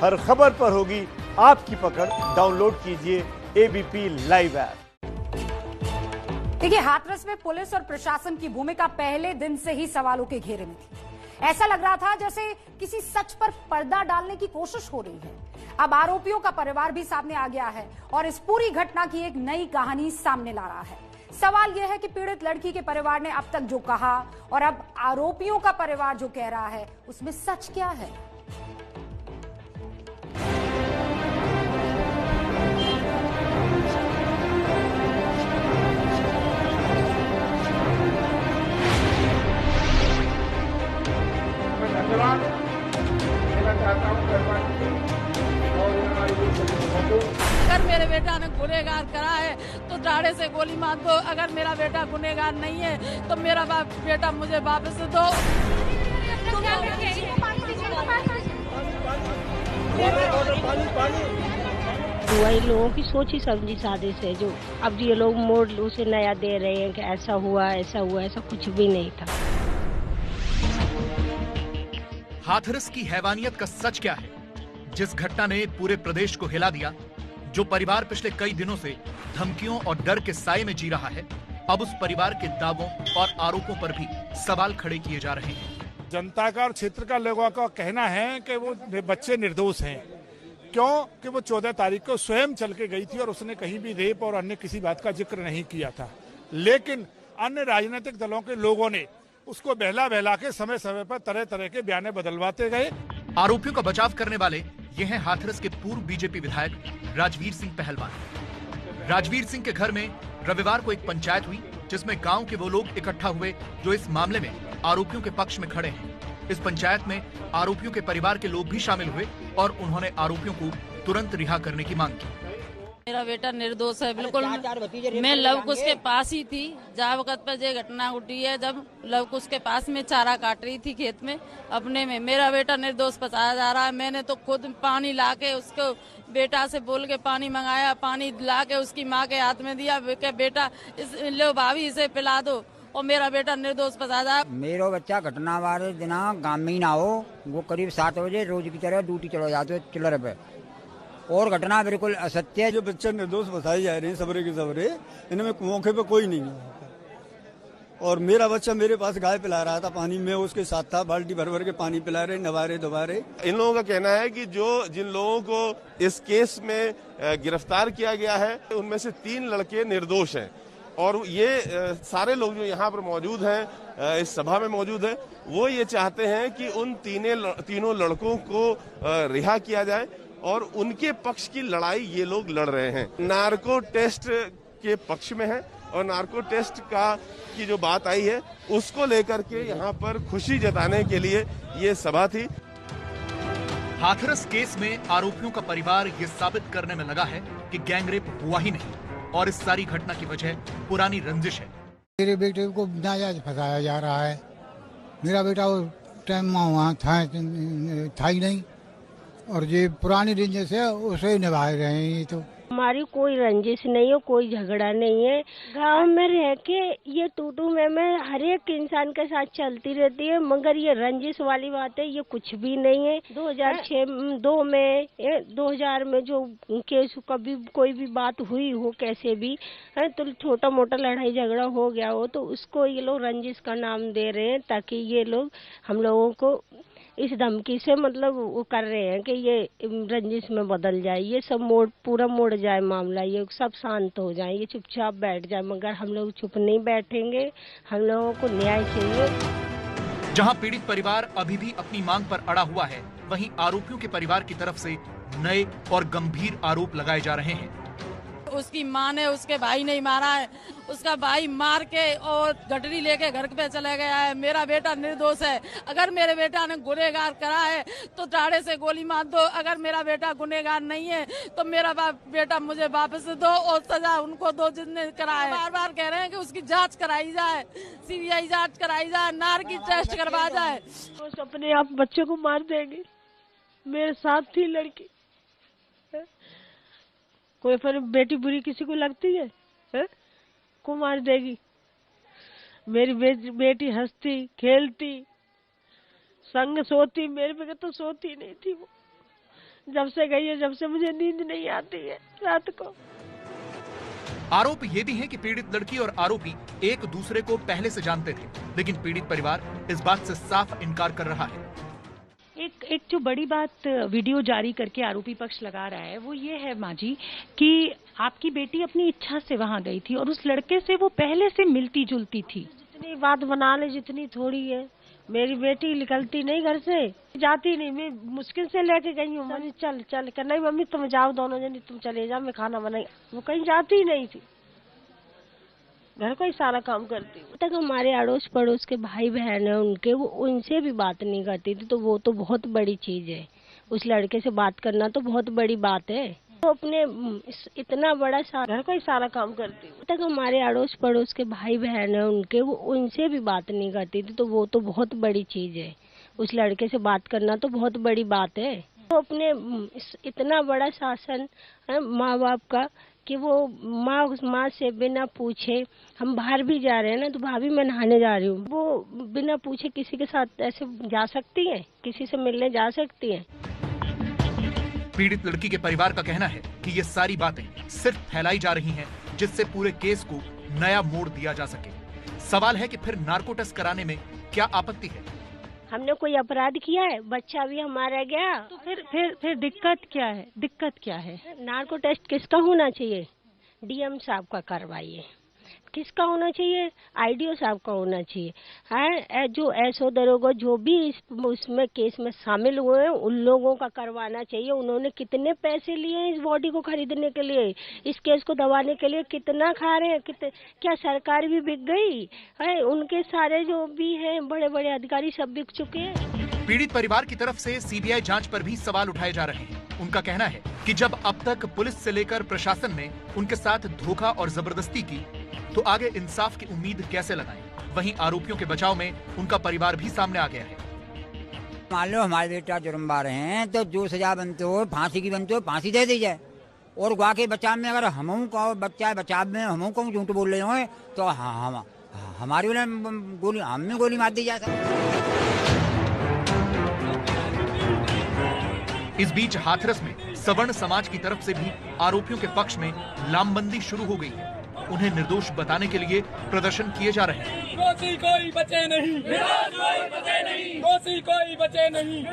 हर खबर पर होगी आपकी पकड़। डाउनलोड कीजिए एबीपी लाइव ऐप। देखिए, हाथरस में पुलिस और प्रशासन की भूमिका पहले दिन से ही सवालों के घेरे में थी। ऐसा लग रहा था जैसे किसी सच पर पर्दा डालने की कोशिश हो रही है। अब आरोपियों का परिवार भी सामने आ गया है और इस पूरी घटना की एक नई कहानी सामने ला रहा है। सवाल यह है कि पीड़ित लड़की के परिवार ने अब तक जो कहा और अब आरोपियों का परिवार जो कह रहा है, उसमें सच क्या है? अगर मेरे बेटा ने गुनहगार करा है तो दाढ़े से गोली मार दो। अगर मेरा बेटा गुनहगार नहीं है तो मेरा बेटा मुझे वापस दो। वही लोगों की सोची समझी साजिश है जो अब ये लोग मोड़ उसे नया दे रहे हैं कि ऐसा हुआ, ऐसा कुछ भी नहीं था। हाथरस की हैवानियत का सच क्या है, जिस घटना ने पूरे प्रदेश को हिला दिया, जो परिवार पिछले कई दिनों से धमकियों और डर के साए में जी रहा है, अब उस परिवार के दावों और आरोपों पर भी सवाल खड़े किए जा रहे हैं। जनता का और क्षेत्र का लोगों का कहना है कि वो बच्चे निर्दोष हैं। क्यों कि वो 14 तारीख को स्वयं चल के गई थी और उसने कहीं भी रेप और अन्य किसी बात का जिक्र नहीं किया था। लेकिन अन्य राजनीतिक दलों के लोगों ने उसको बहला के समय समय पर तरह तरह के बयाने बदलवाते गए। आरोपियों का बचाव करने वाले ये हैं हाथरस के पूर्व बीजेपी विधायक राजवीर सिंह पहलवान। राजवीर सिंह के घर में रविवार को एक पंचायत हुई, जिसमें गांव के वो लोग इकट्ठा हुए जो इस मामले में आरोपियों के पक्ष में खड़े हैं। इस पंचायत में आरोपियों के परिवार के लोग भी शामिल हुए और उन्होंने आरोपियों को तुरंत रिहा करने की मांग की। मेरा बेटा निर्दोष है, बिल्कुल। मैं लवकुश के पास ही थी जहाँ वक्त पर ये घटना घटी है, जब लवकुश के पास में चारा काट रही थी खेत में अपने में। मेरा बेटा निर्दोष बताया जा रहा है। मैंने तो खुद पानी लाके उसको बेटा से बोल के पानी मंगाया, पानी लाके उसकी माँ के हाथ में दिया कि बेटा लो भाभी इसे पिला दो, और मेरा बेटा निर्दोष बताया। मेरा बच्चा घटना वाले दिन गांव में ना हो, वो करीब 7 बजे रोज की तरह ड्यूटी चला जाते चिल्लर पे, और घटना बिल्कुल असत्य है। जो बच्चे निर्दोष बताए जा रहे हैं सबरे के सबरे, इनमें मौके पे कोई नहीं है। और मेरा बच्चा मेरे पास गाय पिला रहा था पानी में, उसके साथ था, बाल्टी भर भर के पानी पिला रहे, नवारे दोबारे। इन लोगों का कहना है कि जिन लोगों को इस केस में गिरफ्तार किया गया है, उनमें से 3 लड़के निर्दोष हैं। और ये सारे लोग जो यहाँ पर मौजूद हैं, इस सभा में मौजूद हैं, वो ये चाहते हैं कि उन तीनों लड़कों को रिहा किया जाए और उनके पक्ष की लड़ाई ये लोग लड़ रहे हैं। नार्को टेस्ट के पक्ष में है और नार्को टेस्ट की जो बात आई है उसको लेकर के यहाँ पर खुशी जताने के लिए ये सभा थी। हाथरस केस में आरोपियों का परिवार ये साबित करने में लगा है कि गैंगरेप हुआ ही नहीं और इस सारी घटना की वजह पुरानी रंजिश है। मेरे बेटे को नाजायज फंसाया जा रहा है। मेरा बेटा वो टाइम में वहाँ था ही नहीं, और ये पुरानी रंजिश है, उसे निभा रहे हैं। ये तो हमारी कोई रंजिश नहीं है, कोई झगड़ा नहीं है। गांव में रह के ये टूटू में हर एक इंसान के साथ चलती रहती है, मगर ये रंजिश वाली बात है, ये कुछ भी नहीं है। 2000 में जो केस कभी कोई भी बात हुई हो कैसे भी है, तो छोटा मोटा लड़ाई झगड़ा हो गया हो तो उसको ये लोग रंजिश का नाम दे रहे हैं, ताकि ये लोग हम लोगों को इस धमकी से मतलब वो कर रहे हैं कि ये रंजिश में बदल जाए, ये सब पूरा मोड़ जाए मामला, ये सब शांत हो जाए, ये चुपचाप बैठ जाए। मगर हम लोग चुप नहीं बैठेंगे, हम लोगों को न्याय चाहिए। जहां पीड़ित परिवार अभी भी अपनी मांग पर अड़ा हुआ है, वहीं आरोपियों के परिवार की तरफ से नए और गंभीर आरोप लगाए जा रहे हैं। उसकी माँ ने उसके भाई नहीं मारा है, उसका भाई मार के और गठरी लेके घर पे चले गया है। मेरा बेटा निर्दोष है। अगर मेरे बेटा ने गुनहगार करा है तो दाढ़े से गोली मार दो। अगर मेरा बेटा गुनहगार नहीं है तो मेरा बेटा मुझे वापस दो और सजा उनको दो जिसने करा है। बार बार कह रहे हैं कि उसकी जांच कराई जाए, सीबीआई जांच कराई जाए, नार्को टेस्ट करवा जाए। वो अपने आप बच्चे को मार देंगे। मेरे साथ थी लड़की, कोई पर बेटी बुरी किसी को लगती है, को मार देगी। मेरी बेटी हंसती खेलती संग सोती, मेरे बगैर तो सोती नहीं थी वो। जब से गई है, जब से मुझे नींद नहीं आती है रात को। आरोप ये भी है कि पीड़ित लड़की और आरोपी एक दूसरे को पहले से जानते थे, लेकिन पीड़ित परिवार इस बात से साफ इनकार कर रहा है। एक जो बड़ी बात वीडियो जारी करके आरोपी पक्ष लगा रहा है वो ये है माँ जी कि आपकी बेटी अपनी इच्छा से वहाँ गई थी और उस लड़के से वो पहले से मिलती जुलती थी। जितनी बात बना ले जितनी थोड़ी है। मेरी बेटी निकलती नहीं घर से, जाती नहीं, मैं मुश्किल से लेके गई हूँ। मम्मी चल चल कर, नहीं मम्मी तुम जाओ दोनों जनी, तुम चले जाओ, मैं खाना बनाई। वो कहीं जाती नहीं थी, घर का ही सारा काम करती हूँ। तक हमारे अड़ोस पड़ोस के भाई बहन है उनके, वो उनसे भी बात नहीं करती थी, तो वो तो बहुत बड़ी चीज है। उस लड़के से बात करना तो बहुत बड़ी बात है। तो अपने इतना बड़ा घर का ही सारा काम करती हूँ। तक हमारे अड़ोस पड़ोस के भाई बहन है उनके, वो उनसे भी बात नहीं करती थी, तो वो तो बहुत बड़ी चीज है। उस लड़के से बात करना तो बहुत बड़ी बात है। तो अपने इतना बड़ा शासन है माँ बाप का कि वो माँ से बिना पूछे, हम बाहर भी जा रहे हैं ना, तो भाभी मैं नहाने जा रही हूँ, वो बिना पूछे किसी के साथ ऐसे जा सकती है, किसी से मिलने जा सकती है। पीड़ित लड़की के परिवार का कहना है कि ये सारी बातें सिर्फ फैलाई जा रही हैं, जिससे पूरे केस को नया मोड़ दिया जा सके। सवाल है कि फिर नार्को टेस्ट कराने में क्या आपत्ति है? हमने कोई अपराध किया है? बच्चा भी हमारा गया, तो फिर दिक्कत क्या है? दिक्कत क्या है? नार्को टेस्ट किसका होना चाहिए? डीएम साहब का करवाइए। किसका होना चाहिए? आईडीओ साहब का होना चाहिए। है जो एसओ दरोगा जो भी उसमें केस में शामिल हुए हैं उन लोगों का करवाना चाहिए। उन्होंने कितने पैसे लिए हैं इस बॉडी को खरीदने के लिए, इस केस को दबाने के लिए कितना खा रहे हैं? क्या सरकार भी बिक गई है? उनके सारे जो भी हैं बड़े बड़े अधिकारी सब बिक चुके हैं। पीड़ित परिवार की तरफ से सीबीआई जांच पर भी सवाल उठाए जा रहे हैं। उनका कहना है कि जब अब तक पुलिस से लेकर प्रशासन ने उनके साथ धोखा और जबरदस्ती की, तो आगे इंसाफ की उम्मीद कैसे लगाएं? वहीं आरोपियों के बचाव में उनका परिवार भी सामने आ गया है। मान लो हमारे बेटा जुर्मबार हैं, तो जो सजा बनते हो, फांसी की बनते हो, फांसी दे दी जाए। और गुआ के बचाव में अगर हम को बच्चा बचाव में हम को झूठ बोल रहे हो, तो हमारी गोली हमें गोली मार दी जाए। इस बीच हाथरस में सवर्ण समाज की तरफ से भी आरोपियों के पक्ष में लामबंदी शुरू हो गई है। उन्हें निर्दोष बताने के लिए प्रदर्शन किए जा रहे हैं। दोषी कोई बचे नहीं, दोषी कोई बचे नहीं।